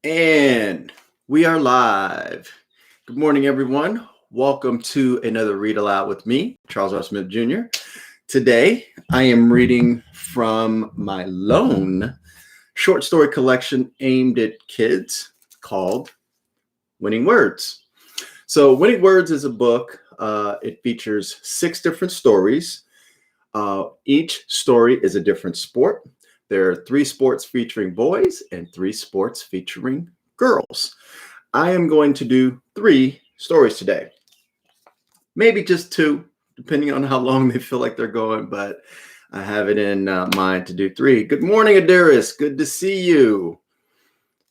And we are live. Good morning, everyone. Welcome to another Read Aloud with me, Charles R. Smith Jr. Today, I am reading from my lone short story collection aimed at kids called Winning Words. So, Winning Words is a book. It features 6 different stories. Each story is a different sport. There are 3 sports featuring boys and 3 sports featuring girls. I am going to do 3 stories today. Maybe just 2, depending on how long they feel like they're going, but I have it in mind to do 3. Good morning, Adaris. Good to see you.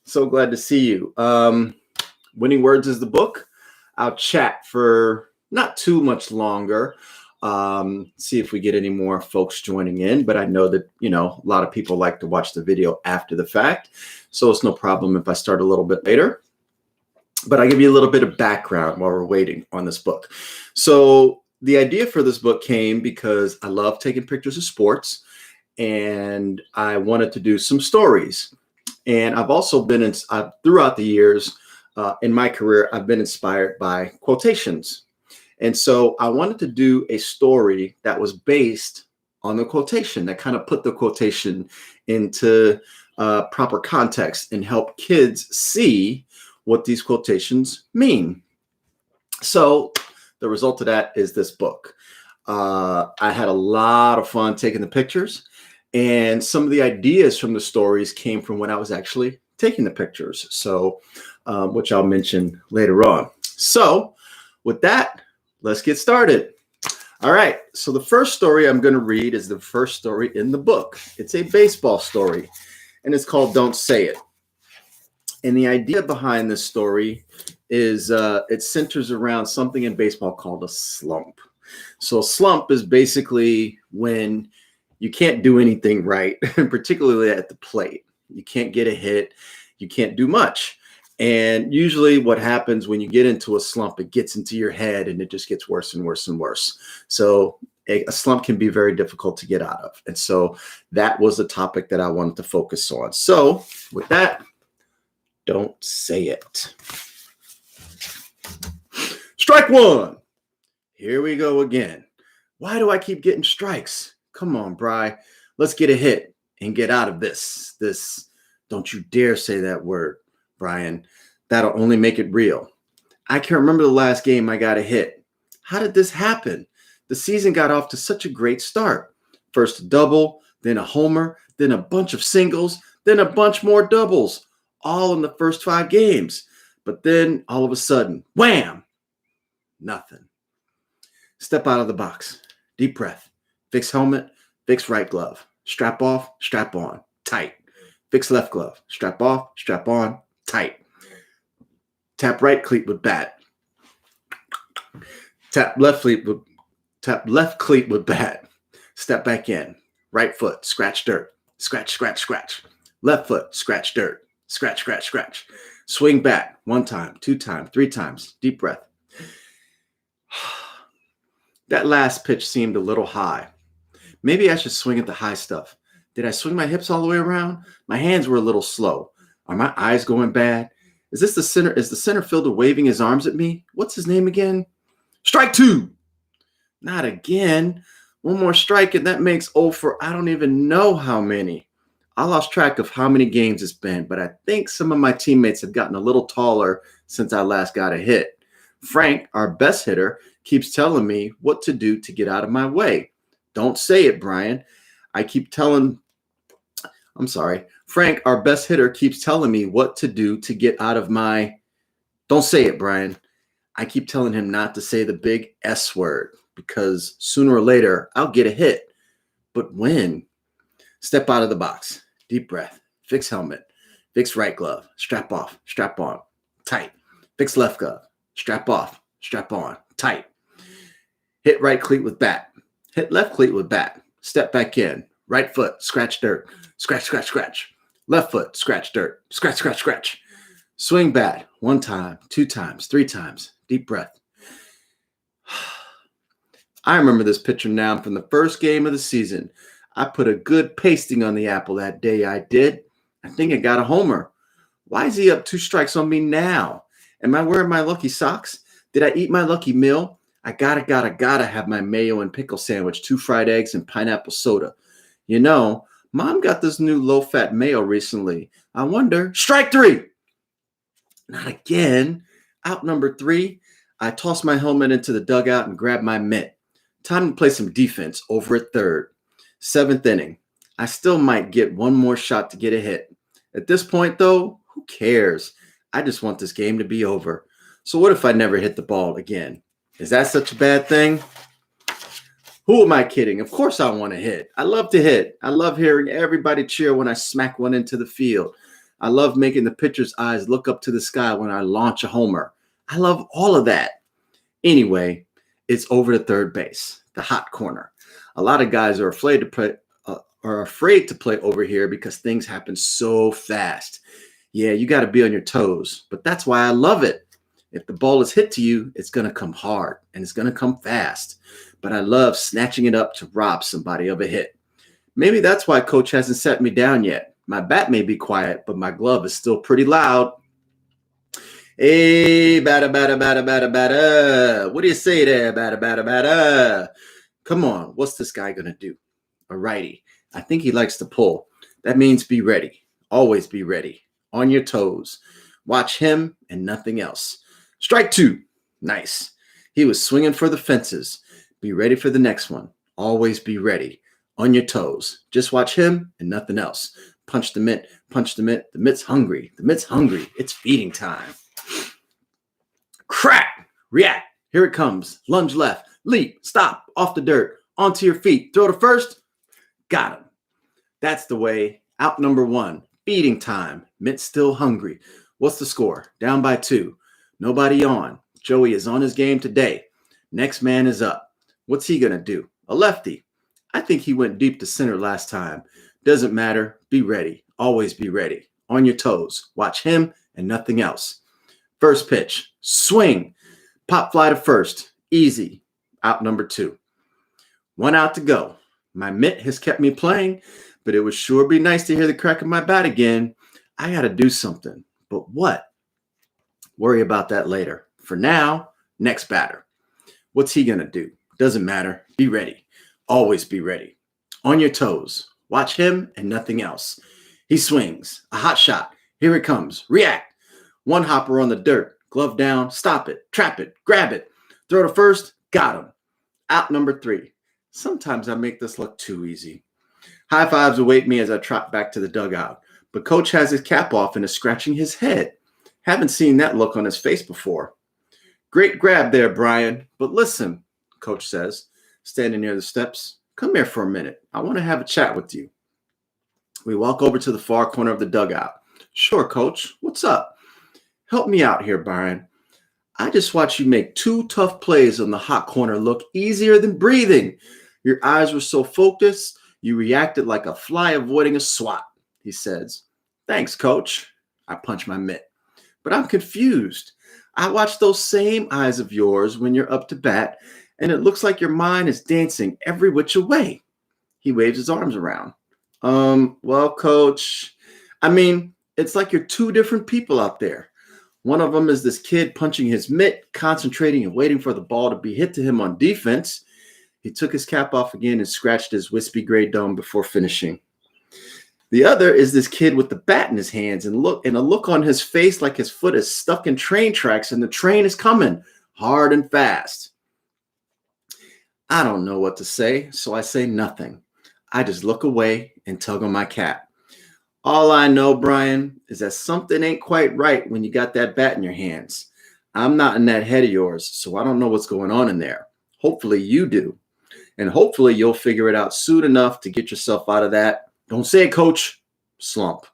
So glad to see you. Winning Words is the book. I'll chat for not too much longer. See if we get any more folks joining in, but I know that, a lot of people like to watch the video after the fact. So it's no problem if I start a little bit later, but I give you a little bit of background while we're waiting on this book. So the idea for this book came because I love taking pictures of sports and I wanted to do some stories. And I've also been throughout the years in my career, I've been inspired by quotations. And so I wanted to do a story that was based on the quotation, that kind of put the quotation into proper context and help kids see what these quotations mean. So the result of that is this book. I had a lot of fun taking the pictures, and some of the ideas from the stories came from when I was actually taking the pictures, so which I'll mention later on. So with that, let's get started. All right. So the first story I'm going to read is the first story in the book. It's a baseball story, and it's called Don't Say It. And the idea behind this story is it centers around something in baseball called a slump. So a slump is basically when you can't do anything right, particularly at the plate. You can't get a hit. You can't do much. And usually what happens when you get into a slump, it gets into your head and it just gets worse and worse and worse. So a slump can be very difficult to get out of. And so that was the topic that I wanted to focus on. So with that, don't say it. Strike 1. Here we go again. Why do I keep getting strikes? Come on, Bri. Let's get a hit and get out of this. Don't you dare say that word, Brian. That'll only make it real. I can't remember the last game I got a hit. How did this happen? The season got off to such a great start. First a double, then a homer, then a bunch of singles, then a bunch more doubles, all in the first 5 games. But then all of a sudden, wham! Nothing. Step out of the box. Deep breath. Fix helmet, fix right glove. Strap off, strap on. Tight. Fix left glove. Strap off, strap on. Tight. Tap right cleat with bat. Tap left cleat with bat. Step back in. Right foot, scratch dirt. Scratch, scratch, scratch. Left foot, scratch dirt. Scratch, scratch, scratch. Swing back 1 time, 2 times, 3 times. Deep breath. That last pitch seemed a little high. Maybe I should swing at the high stuff. Did I swing my hips all the way around? My hands were a little slow. Are my eyes going bad? Is the center fielder waving his arms at me? What's his name again? Strike 2. Not again. 1 more strike and that makes 0 for I don't even know how many. I lost track of how many games it's been, but I think some of my teammates have gotten a little taller since I last got a hit. Frank, our best hitter, keeps telling me what to do to get out of my way. Don't say it, Brian. Frank, our best hitter, keeps telling me what to do to get out of my... Don't say it, Brian. I keep telling him not to say the big S word because sooner or later I'll get a hit. But when? Step out of the box. Deep breath. Fix helmet. Fix right glove. Strap off. Strap on. Tight. Fix left glove. Strap off. Strap on. Tight. Hit right cleat with bat. Hit left cleat with bat. Step back in. Right foot. Scratch dirt. Scratch, scratch, scratch. Left foot. Scratch dirt. Scratch, scratch, scratch. Swing bat 1 time, 2 times, 3 times. Deep breath. I remember this picture now from the first game of the season. I put a good pasting on the apple that day. I did. I think I got a homer. Why is he up 2 strikes on me now? Am I wearing my lucky socks? Did I eat my lucky meal? I gotta have my mayo and pickle sandwich, 2 fried eggs, and pineapple soda. You know, Mom got this new low-fat mayo recently. I wonder, strike 3! Not again. Out number 3, I toss my helmet into the dugout and grab my mitt. Time to play some defense over at third. 7th inning. I still might get one more shot to get a hit. At this point, though, who cares? I just want this game to be over. So what if I never hit the ball again? Is that such a bad thing? Who am I kidding? Of course I want to hit. I love to hit. I love hearing everybody cheer when I smack one into the field. I love making the pitcher's eyes look up to the sky when I launch a homer. I love all of that. Anyway, it's over to third base, the hot corner. A lot of guys are afraid to play over here because things happen so fast. Yeah, you got to be on your toes, but that's why I love it. If the ball is hit to you, it's going to come hard and it's going to come fast. But I love snatching it up to rob somebody of a hit. Maybe that's why coach hasn't set me down yet. My bat may be quiet, but my glove is still pretty loud. Hey, batter, batter, batter, batter, batter. What do you say there, batter, batter, batter? Come on, what's this guy going to do? A righty. I think he likes to pull. That means be ready. Always be ready. On your toes. Watch him and nothing else. Strike 2. Nice. He was swinging for the fences. Be ready for the next one. Always be ready. On your toes. Just watch him and nothing else. Punch the mitt. Punch the mitt. The mitt's hungry. The mitt's hungry. It's feeding time. Crack. React. Here it comes. Lunge left. Leap. Stop. Off the dirt. Onto your feet. Throw to first. Got him. That's the way. Out number 1. Feeding time. Mitt's still hungry. What's the score? Down by 2. Nobody on. Joey is on his game today. Next man is up. What's he going to do? A lefty. I think he went deep to center last time. Doesn't matter. Be ready. Always be ready. On your toes. Watch him and nothing else. First pitch. Swing. Pop fly to first. Easy. Out number 2. 1 out to go. My mitt has kept me playing, but it would sure be nice to hear the crack of my bat again. I got to do something. But what? Worry about that later. For now, next batter. What's he going to do? Doesn't matter. Be ready. Always be ready. On your toes. Watch him and nothing else. He swings. A hot shot. Here it comes. React. 1 hopper on the dirt. Glove down. Stop it. Trap it. Grab it. Throw to first. Got him. Out number 3. Sometimes I make this look too easy. High fives await me as I trot back to the dugout. But coach has his cap off and is scratching his head. Haven't seen that look on his face before. Great grab there, Brian. But listen, coach says, standing near the steps. Come here for a minute. I want to have a chat with you. We walk over to the far corner of the dugout. Sure, coach. What's up? Help me out here, Brian. I just watched you make 2 tough plays on the hot corner look easier than breathing. Your eyes were so focused, you reacted like a fly avoiding a swat, he says. Thanks, coach. I punch my mitt. But I'm confused. I watch those same eyes of yours when you're up to bat, and it looks like your mind is dancing every which way. He waves his arms around. Well, coach, it's like you're 2 different people out there. One of them is this kid punching his mitt, concentrating and waiting for the ball to be hit to him on defense. He took his cap off again and scratched his wispy gray dome before finishing. The other is this kid with the bat in his hands and a look on his face like his foot is stuck in train tracks and the train is coming hard and fast. I don't know what to say, so I say nothing. I just look away and tug on my cap. All I know, Brian, is that something ain't quite right when you got that bat in your hands. I'm not in that head of yours, so I don't know what's going on in there. Hopefully you do. And hopefully you'll figure it out soon enough to get yourself out of that. Don't say it, coach. Slump.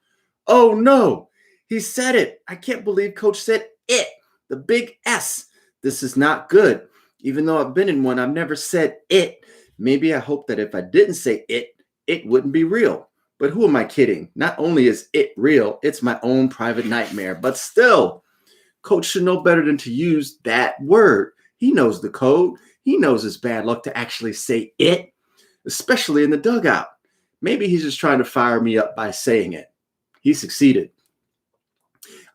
Oh, no. He said it. I can't believe coach said it. The big S. This is not good. Even though I've been in one, I've never said it. Maybe I hope that if I didn't say it, it wouldn't be real. But who am I kidding? Not only is it real, it's my own private nightmare. But still, coach should know better than to use that word. He knows the code. He knows it's bad luck to actually say it, especially in the dugout. Maybe he's just trying to fire me up by saying it. He succeeded.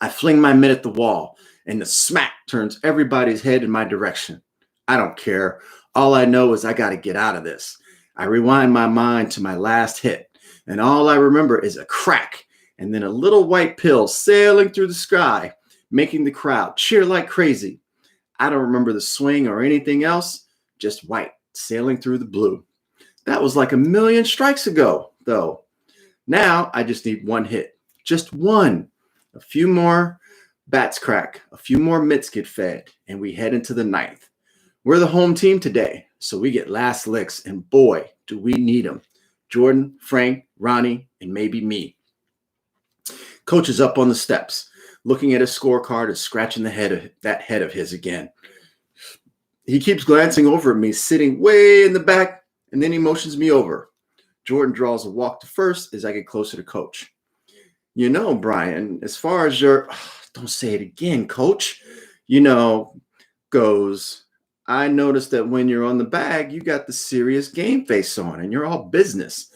I fling my mitt at the wall, and the smack turns everybody's head in my direction. I don't care. All I know is I got to get out of this. I rewind my mind to my last hit, and all I remember is a crack and then a little white pill sailing through the sky, making the crowd cheer like crazy. I don't remember the swing or anything else, just white sailing through the blue. That was like a million strikes ago, though. Now I just need one hit, just one. A few more bats crack, a few more mitts get fed, and we head into the ninth. We're the home team today, so we get last licks, and boy, do we need them. Jordan, Frank, Ronnie, and maybe me. Coach is up on the steps, looking at his scorecard and scratching that head of his again. He keeps glancing over at me, sitting way in the back, and then he motions me over. Jordan draws a walk to first as I get closer to Coach. You know, Brian, as far as don't say it again, Coach, goes, I noticed that when you're on the bag, you got the serious game face on and you're all business.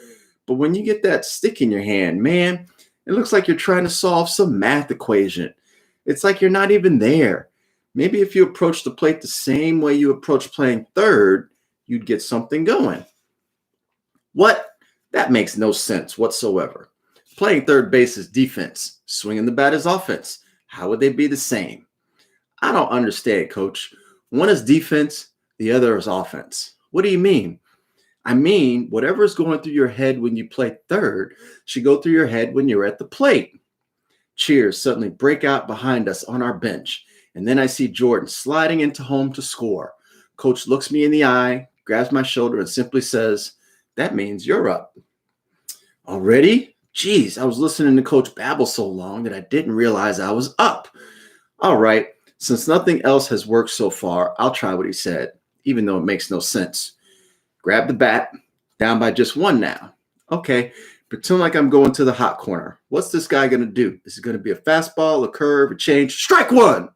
But when you get that stick in your hand, man, it looks like you're trying to solve some math equation. It's like you're not even there. Maybe if you approach the plate the same way you approach playing third, you'd get something going. What? That makes no sense whatsoever. Playing third base is defense. Swinging the bat is offense. How would they be the same? I don't understand, Coach. One is defense, the other is offense. What do you mean? I mean, whatever is going through your head when you play third should go through your head when you're at the plate. Cheers suddenly break out behind us on our bench, and then I see Jordan sliding into home to score. Coach looks me in the eye, grabs my shoulder, and simply says, "That means you're up." Already? Geez, I was listening to Coach babble so long that I didn't realize I was up. All right, since nothing else has worked so far, I'll try what he said, even though it makes no sense. Grab the bat, down by just one now. Okay, pretend like I'm going to the hot corner. What's this guy going to do? Is it going to be a fastball, a curve, a change? Strike one!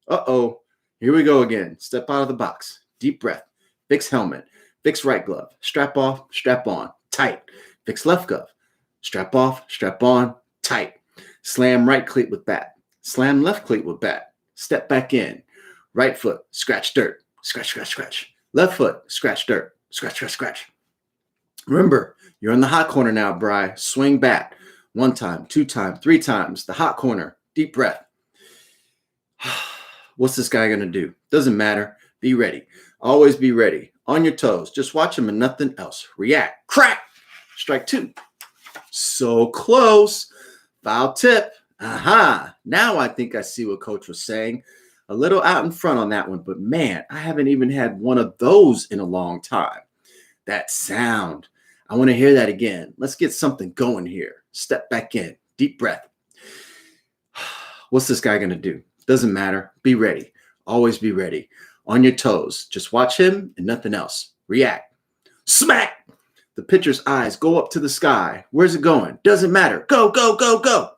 Uh-oh, here we go again. Step out of the box. Deep breath. Fix helmet. Fix right glove. Strap off, strap on. Tight. Fix left glove. Strap off, strap on. Tight. Slam right cleat with bat. Slam left cleat with bat. Step back in. Right foot. Scratch dirt. Scratch, scratch, scratch. Left foot. Scratch dirt. Scratch, scratch, scratch. Remember, you're in the hot corner now, Bri. Swing bat. 1 time, 2 times, 3 times. The hot corner. Deep breath. What's this guy going to do? Doesn't matter. Be ready. Always be ready. On your toes. Just watch him and nothing else. React. Crack. Strike 2. So close. Foul tip. Aha. Now I think I see what Coach was saying. A little out in front on that one, but man, I haven't even had one of those in a long time. That sound. I want to hear that again. Let's get something going here. Step back in. Deep breath. What's this guy going to do? Doesn't matter. Be ready. Always be ready. On your toes. Just watch him and nothing else. React. Smack! The pitcher's eyes go up to the sky. Where's it going? Doesn't matter. Go, go, go, go.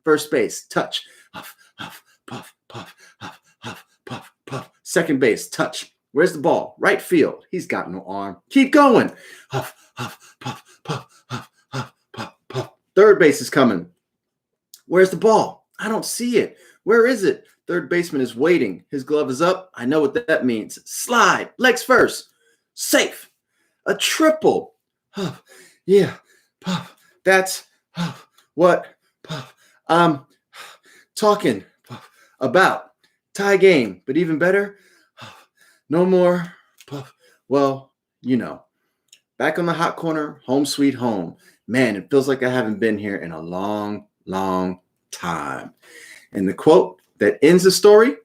First base. Touch. Huff, huff, puff, puff, huff, huff, puff, puff. Second base. Touch. Where's the ball? Right field. He's got no arm. Keep going. Huff, huff, puff, puff, huff, huff, puff, puff. Third base is coming. Where's the ball? I don't see it. Where is it? Third baseman is waiting. His glove is up. I know what that means. Slide. Legs first. Safe. A triple. Puff. Yeah. Puff. That's puff. What? Puff. Talking puff, about tie game, but even better, puff, no more puff. Well, back on the hot corner, home sweet home. Man, it feels like I haven't been here in a long, long time. And the quote that ends the story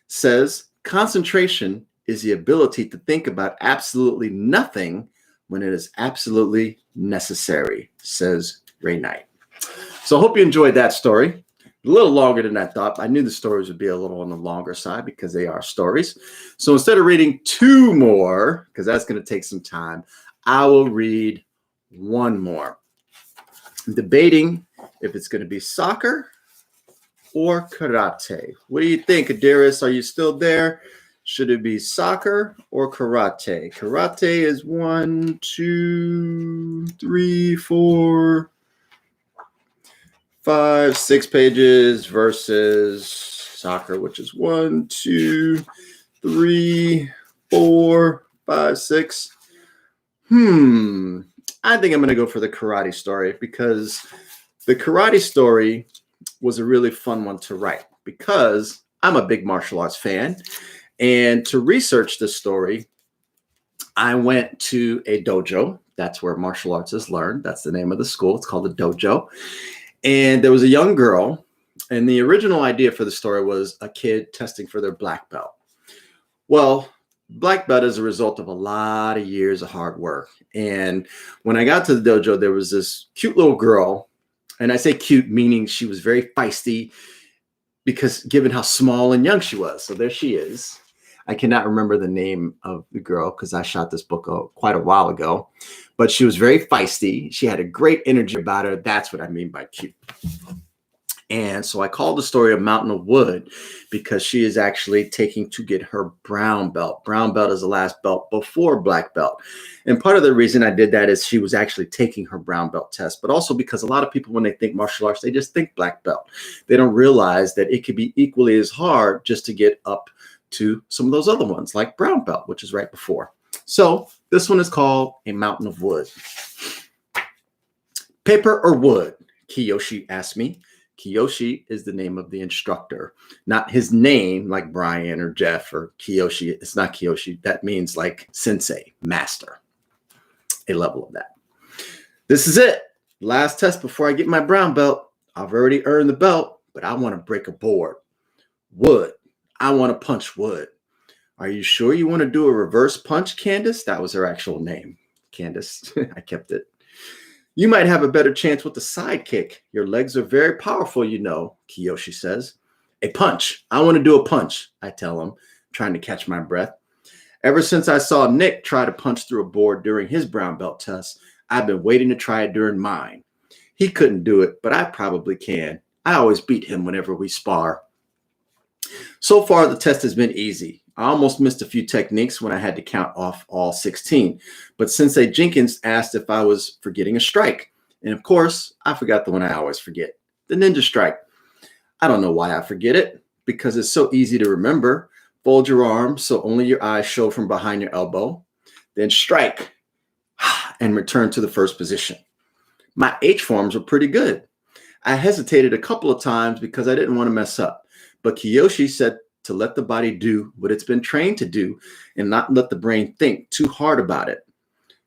says, concentration is the ability to think about absolutely nothing when it is absolutely necessary, says Ray Knight. So I hope you enjoyed that story. A little longer than I thought. I knew the stories would be a little on the longer side because they are stories. So instead of reading 2 more, because that's going to take some time, I will read 1 more. I'm debating if it's going to be soccer or karate. What do you think, Adiris? Are you still there? Should it be soccer or karate? Karate is 1, 2, 3, 4, 5, 6 pages versus soccer, which is 1, 2, 3, 4, 5, 6. I think I'm going to go for the karate story because the karate story was a really fun one to write because I'm a big martial arts fan. And to research this story, I went to a dojo. That's where martial arts is learned. That's the name of the school. It's called a dojo. And there was a young girl. And the original idea for the story was a kid testing for their black belt. Well, black belt is a result of a lot of years of hard work. And when I got to the dojo, there was this cute little girl. And I say cute, meaning she was very feisty because given how small and young she was. So there she is. I cannot remember the name of the girl because I shot this book quite a while ago. But she was very feisty. She had a great energy about her. That's what I mean by cute. And so I called the story a Mountain of Wood because she is actually taking to get her brown belt. Brown belt is the last belt before black belt. And part of the reason I did that is she was actually taking her brown belt test, but also because a lot of people, when they think martial arts, they just think black belt. They don't realize that it could be equally as hard just to get up to some of those other ones like brown belt, which is right before. So this one is called A Mountain of Wood. Paper or wood? Kiyoshi asked me. Kiyoshi is the name of the instructor, not his name like Brian or Jeff or Kiyoshi. It's not Kiyoshi. That means like sensei, master, a level of that. This is it. Last test before I get my brown belt. I've already earned the belt, but I want to break a board. Wood. I want to punch wood. Are you sure you want to do a reverse punch, Candace? That was her actual name. Candace. I kept it. You might have a better chance with the side kick. Your legs are very powerful, you know, Kiyoshi says. A punch. I want to do a punch, I tell him, trying to catch my breath. Ever since I saw Nick try to punch through a board during his brown belt test, I've been waiting to try it during mine. He couldn't do it, but I probably can. I always beat him whenever we spar. So far, the test has been easy. I almost missed a few techniques when I had to count off all 16. But Sensei Jenkins asked if I was forgetting a strike. And of course, I forgot the one I always forget, the ninja strike. I don't know why I forget it, because it's so easy to remember. Fold your arms so only your eyes show from behind your elbow. Then strike and return to the first position. My H forms were pretty good. I hesitated a couple of times because I didn't want to mess up. But Kiyoshi said to let the body do what it's been trained to do and not let the brain think too hard about it.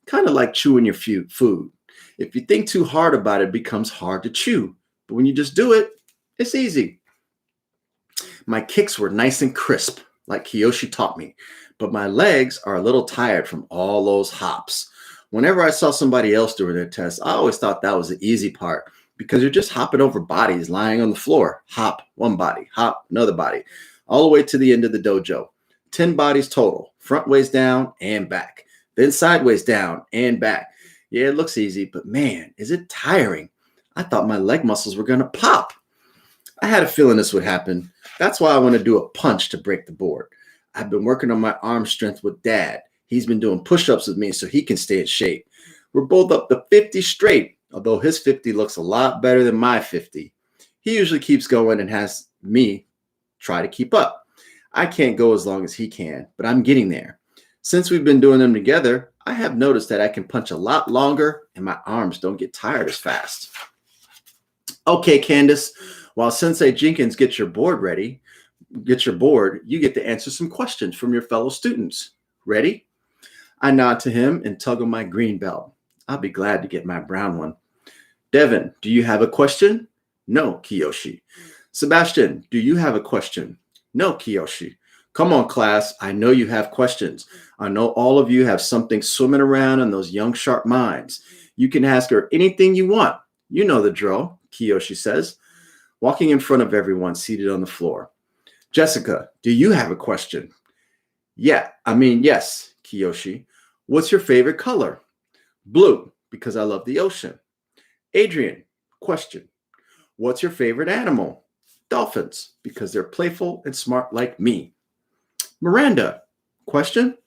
Kind of like chewing your food. If you think too hard about it, it becomes hard to chew. But when you just do it, it's easy. My kicks were nice and crisp, like Kiyoshi taught me. But my legs are a little tired from all those hops. Whenever I saw somebody else doing their test, I always thought that was the easy part because you're just hopping over bodies lying on the floor. Hop one body, hop another body, all the way to the end of the dojo. 10 bodies total, front ways down and back, then sideways down and back. Yeah, it looks easy, but man, is it tiring. I thought my leg muscles were going to pop. I had a feeling this would happen. That's why I want to do a punch to break the board. I've been working on my arm strength with Dad. He's been doing push-ups with me so he can stay in shape. We're both up to 50 straight, although his 50 looks a lot better than my 50. He usually keeps going and has me try to keep up. I can't go as long as he can, but I'm getting there. Since we've been doing them together, I have noticed that I can punch a lot longer and my arms don't get tired as fast. Okay, Candace, while Sensei Jenkins gets your board ready, you get to answer some questions from your fellow students. Ready? I nod to him and tug on my green belt. I'll be glad to get my brown one. Devin, do you have a question? No, Kiyoshi. Sebastian, do you have a question? No, Kiyoshi. Come on, class. I know you have questions. I know all of you have something swimming around in those young, sharp minds. You can ask her anything you want. You know the drill, Kiyoshi says, walking in front of everyone seated on the floor. Jessica, do you have a question? Yes, Kiyoshi. What's your favorite color? Blue, because I love the ocean. Adrian, question. What's your favorite animal? Dolphins, because they're playful and smart like me. Miranda, question.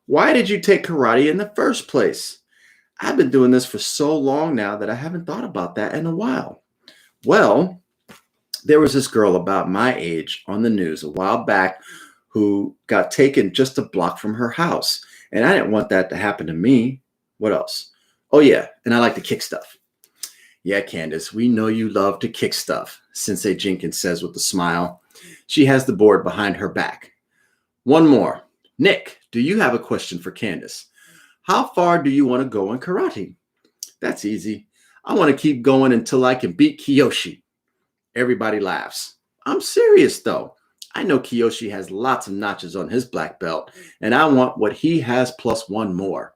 Why did you take karate in the first place? I've been doing this for so long now that I haven't thought about that in a while. Well, there was this girl about my age on the news a while back who got taken just a block from her house. And I didn't want that to happen to me. What else? Oh, yeah. And I like to kick stuff. Yeah, Candace, we know you love to kick stuff, Sensei Jenkins says with a smile. She has the board behind her back. One more. Nick, do you have a question for Candace? How far do you want to go in karate? That's easy. I want to keep going until I can beat Kiyoshi. Everybody laughs. I'm serious, though. I know Kiyoshi has lots of notches on his black belt, and I want what he has plus one more.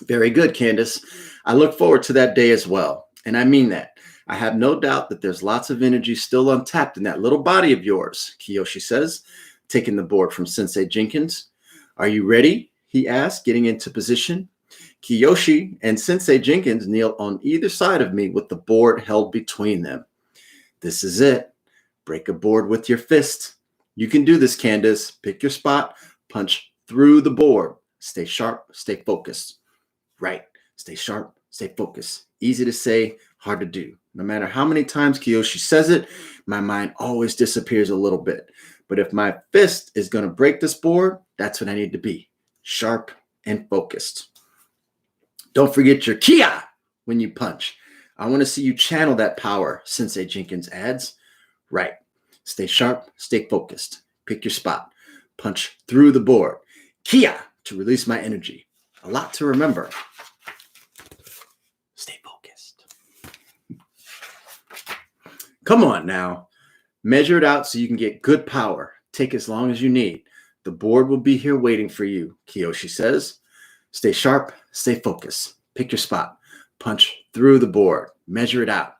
Very good, Candace. I look forward to that day as well. And I mean that. I have no doubt that there's lots of energy still untapped in that little body of yours, Kiyoshi says, taking the board from Sensei Jenkins. Are you ready? He asked, getting into position. Kiyoshi and Sensei Jenkins kneel on either side of me with the board held between them. This is it. Break a board with your fist. You can do this, Candace. Pick your spot. Punch through the board. Stay sharp. Stay focused. Right. Stay sharp. Stay focused. Easy to say, hard to do. No matter how many times Kiyoshi says it, my mind always disappears a little bit. But if my fist is going to break this board, that's what I need to be. Sharp and focused. Don't forget your Kia when you punch. I want to see you channel that power, Sensei Jenkins adds. Right. Stay sharp, stay focused. Pick your spot. Punch through the board. Kia to release my energy. A lot to remember. Stay focused. Come on now. Measure it out so you can get good power. Take as long as you need. The board will be here waiting for you, Kiyoshi says. Stay sharp, stay focused. Pick your spot. Punch through the board. Measure it out.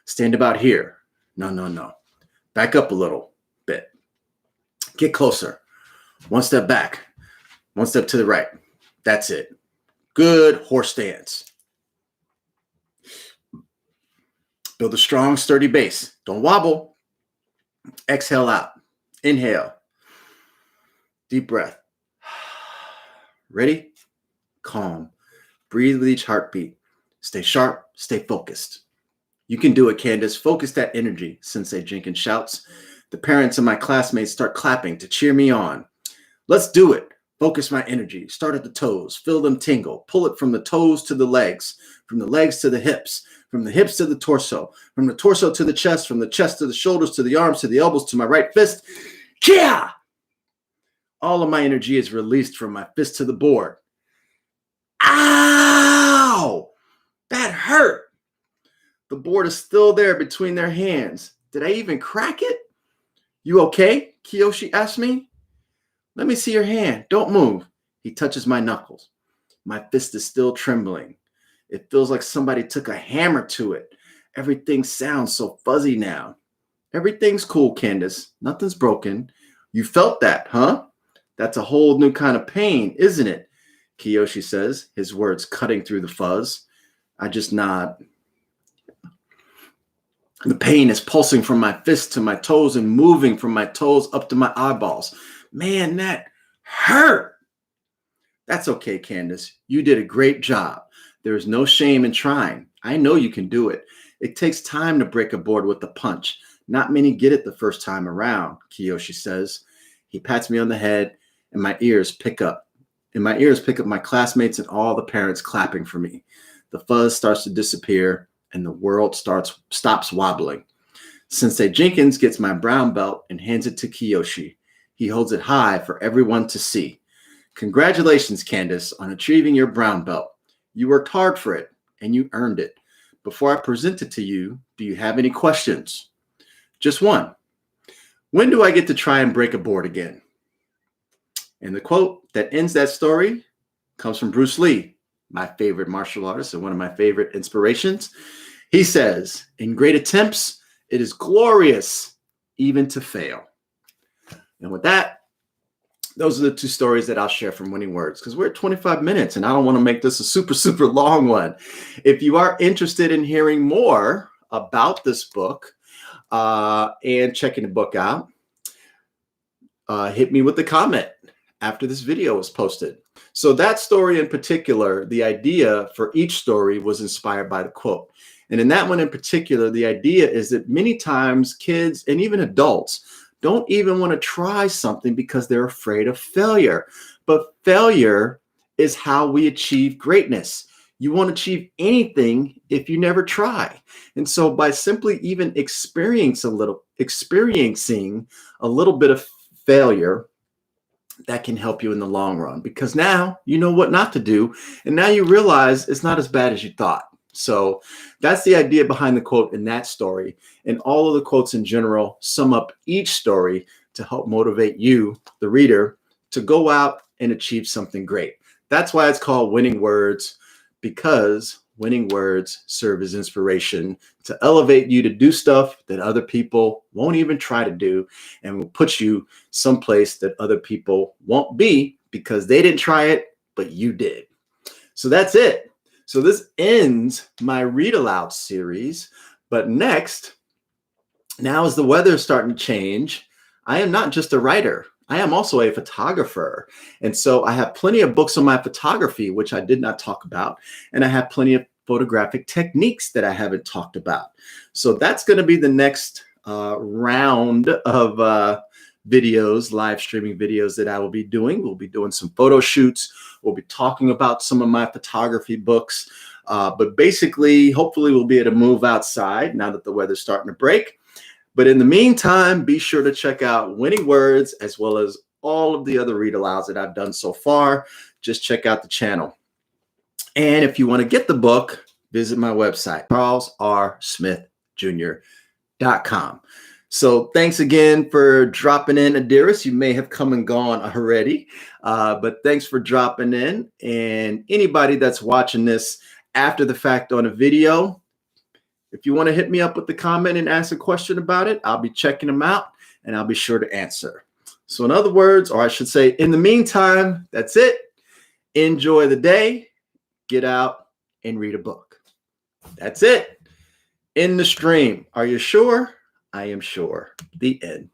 Stand about here. No. Back up a little bit. Get closer. One step back. One step to the right. That's it. Good horse stance. Build a strong, sturdy base. Don't wobble. Exhale out. Inhale. Deep breath. Ready? Calm. Breathe with each heartbeat. Stay sharp. Stay focused. You can do it, Candace. Focus that energy, Sensei Jenkins shouts. The parents and my classmates start clapping to cheer me on. Let's do it. Focus my energy. Start at the toes. Feel them tingle. Pull it from the toes to the legs, from the legs to the hips to the torso, from the torso to the chest, from the chest to the shoulders, to the arms, to the elbows, to my right fist. Kia! All of my energy is released from my fist to the board. Ow! That hurt. The board is still there between their hands. Did I even crack it? You okay? Kiyoshi asked me. Let me see your hand. Don't move. He touches my knuckles. My fist is still trembling. It feels like somebody took a hammer to it. Everything sounds so fuzzy now. Everything's cool, Candace. Nothing's broken. You felt that, huh? That's a whole new kind of pain, isn't it? Kiyoshi says, his words cutting through the fuzz. I just nod. The pain is pulsing from my fist to my toes and moving from my toes up to my eyeballs. Man, that hurt. That's okay, Candace. You did a great job. There is no shame in trying. I know you can do it. It takes time to break a board with a punch. Not many get it the first time around, Kiyoshi says. He pats me on the head, and my ears pick up. My classmates and all the parents clapping for me. The fuzz starts to disappear, and the world stops wobbling. Sensei Jenkins gets my brown belt and hands it to Kiyoshi. He holds it high for everyone to see. Congratulations, Candace, on achieving your brown belt. You worked hard for it, and you earned it. Before I present it to you, do you have any questions? Just one. When do I get to try and break a board again? And the quote that ends that story comes from Bruce Lee, my favorite martial artist and one of my favorite inspirations. He says, in great attempts, it is glorious even to fail. And with that, those are the two stories that I'll share from Winning Words, because we're at 25 minutes and I don't want to make this a super, super long one. If you are interested in hearing more about this book and checking the book out, hit me with a comment after this video is posted. So that story in particular, the idea for each story was inspired by the quote. And in that one in particular, the idea is that many times kids and even adults don't even want to try something because they're afraid of failure. But failure is how we achieve greatness. You won't achieve anything if you never try. And so by simply even experiencing a little bit of failure, that can help you in the long run, because now you know what not to do. And now you realize it's not as bad as you thought. So that's the idea behind the quote in that story. And all of the quotes in general sum up each story to help motivate you, the reader, to go out and achieve something great. That's why it's called Winning Words, because winning words serve as inspiration to elevate you to do stuff that other people won't even try to do, and will put you someplace that other people won't be because they didn't try it, but you did. So that's it. So this ends my read aloud series. But next, now as the weather is starting to change, I am not just a writer. I am also a photographer. And so I have plenty of books on my photography, which I did not talk about. And I have plenty of photographic techniques that I haven't talked about. So that's going to be the next round of videos, live streaming videos that I will be doing. We'll be doing some photo shoots. We'll be talking about some of my photography books. But basically, hopefully we'll be able to move outside now that the weather's starting to break. But in the meantime, be sure to check out Winning Words as well as all of the other read alouds that I've done so far. Just check out the channel. And if you want to get the book, visit my website, charlesrsmithjr.com. So thanks again for dropping in, Adiris. You may have come and gone already, but thanks for dropping in. And anybody that's watching this after the fact on a video, if you want to hit me up with the comment and ask a question about it, I'll be checking them out and I'll be sure to answer. So in other words, or I should say, in the meantime, that's it. Enjoy the day. Get out and read a book. That's it. End the stream. Are you sure? I am sure. The end.